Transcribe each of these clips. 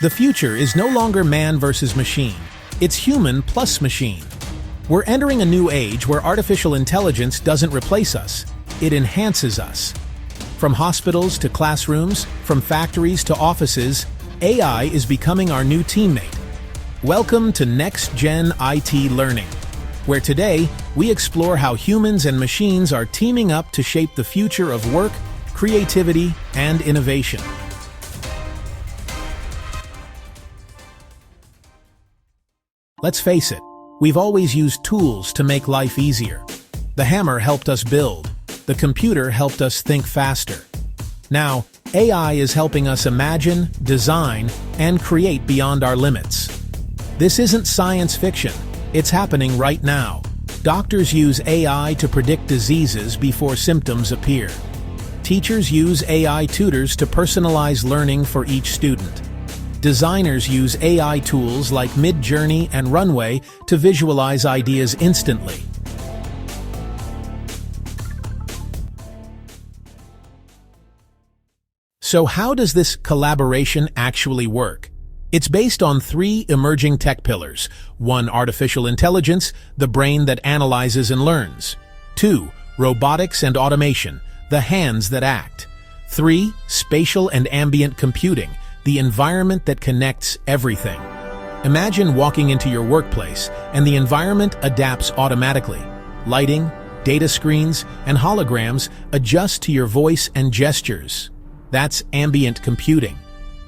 The future is no longer man versus machine. It's human plus machine. We're entering a new age where artificial intelligence doesn't replace us, it enhances us. From hospitals to classrooms, from factories to offices, AI is becoming our new teammate. Welcome to Next Gen IT Learning, where today we explore how humans and machines are teaming up to shape the future of work, creativity, and innovation. Let's face it, we've always used tools to make life easier. The hammer helped us build. The computer helped us think faster. Now, AI is helping us imagine, design, and create beyond our limits. This isn't science fiction. It's happening right now. Doctors use AI to predict diseases before symptoms appear. Teachers use AI tutors to personalize learning for each student. Designers use AI tools like Midjourney and Runway to visualize ideas instantly. So how does this collaboration actually work? It's based on three emerging tech pillars. 1. Artificial intelligence, the brain that analyzes and learns. 2. Robotics and automation, the hands that act. 3. Spatial and ambient computing, the environment that connects everything. Imagine walking into your workplace and the environment adapts automatically. Lighting, data screens, and holograms adjust to your voice and gestures. That's ambient computing,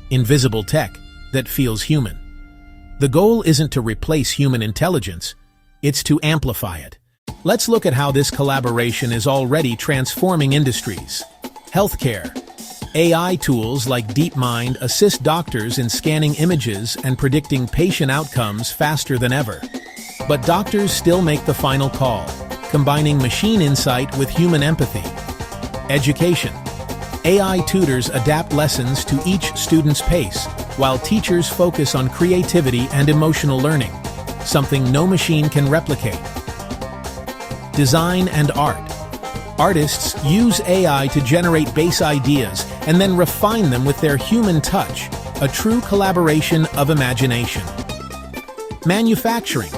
invisible tech that feels human. The goal isn't to replace human intelligence, it's to amplify it. Let's look at how this collaboration is already transforming industries. Healthcare. AI tools like DeepMind assist doctors in scanning images and predicting patient outcomes faster than ever. But doctors still make the final call, combining machine insight with human empathy. Education. AI tutors adapt lessons to each student's pace, while teachers focus on creativity and emotional learning, something no machine can replicate. Design and art. Artists use AI to generate base ideas and then refine them with their human touch, a true collaboration of imagination. Manufacturing.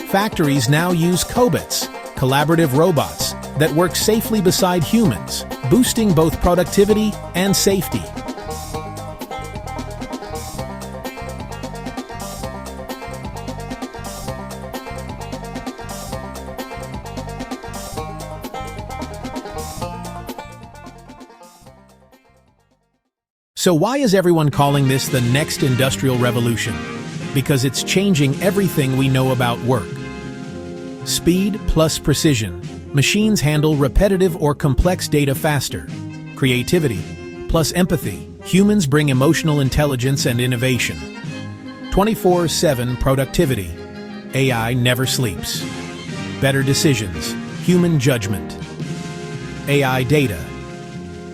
Factories now use cobots, collaborative robots, that work safely beside humans, boosting both productivity and safety. So why is everyone calling this the next industrial revolution? Because it's changing everything we know about work. Speed plus precision. Machines handle repetitive or complex data faster. Creativity plus empathy. Humans bring emotional intelligence and innovation. 24/7 productivity. AI never sleeps. Better decisions. Human judgment. AI data.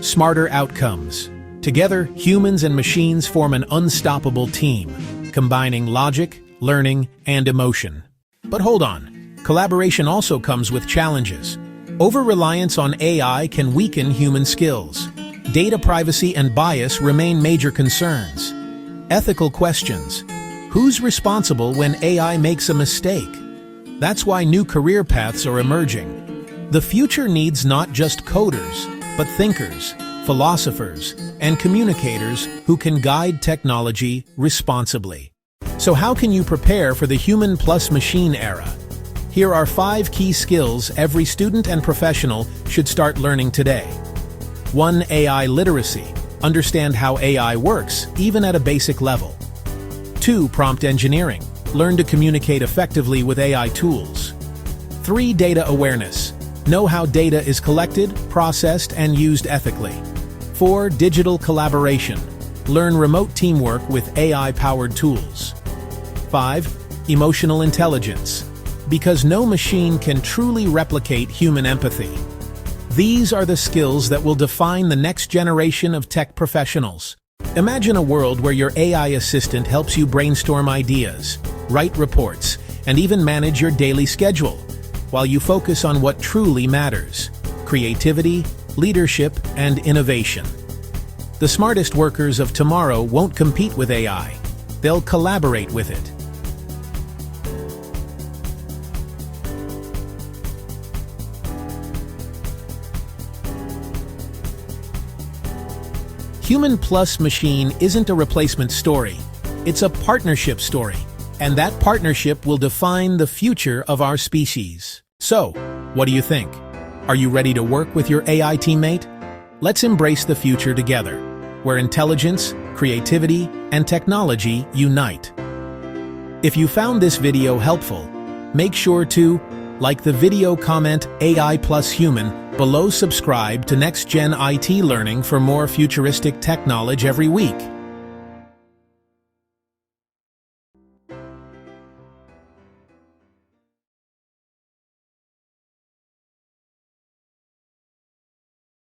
Smarter outcomes. Together, humans and machines form an unstoppable team, combining logic, learning, and emotion. But hold on, collaboration also comes with challenges. Over-reliance on AI can weaken human skills. Data privacy and bias remain major concerns. Ethical questions. Who's responsible when AI makes a mistake? That's why new career paths are emerging. The future needs not just coders, but thinkers, philosophers, and communicators who can guide technology responsibly. So how can you prepare for the human plus machine era? Here are 5 key skills every student and professional should start learning today. 1. AI literacy. Understand how AI works, even at a basic level. 2. Prompt engineering. Learn to communicate effectively with AI tools. 3. Data awareness. Know how data is collected, processed, and used ethically. 4. Digital collaboration. Learn remote teamwork with AI-powered tools. 5. Emotional intelligence. Because no machine can truly replicate human empathy. These are the skills that will define the next generation of tech professionals. Imagine a world where your AI assistant helps you brainstorm ideas, write reports, and even manage your daily schedule, while you focus on what truly matters: creativity, leadership, and innovation. The smartest workers of tomorrow won't compete with AI. they'll collaborate with it. Human plus machine isn't a replacement story. It's a partnership story. And that partnership will define the future of our species. So, what do you think? Are you ready to work with your AI teammate? Let's embrace the future together, where intelligence, creativity, and technology unite. If you found this video helpful, make sure to like the video, comment AI plus human, below, subscribe to Next Gen IT Learning for more futuristic tech knowledge every week.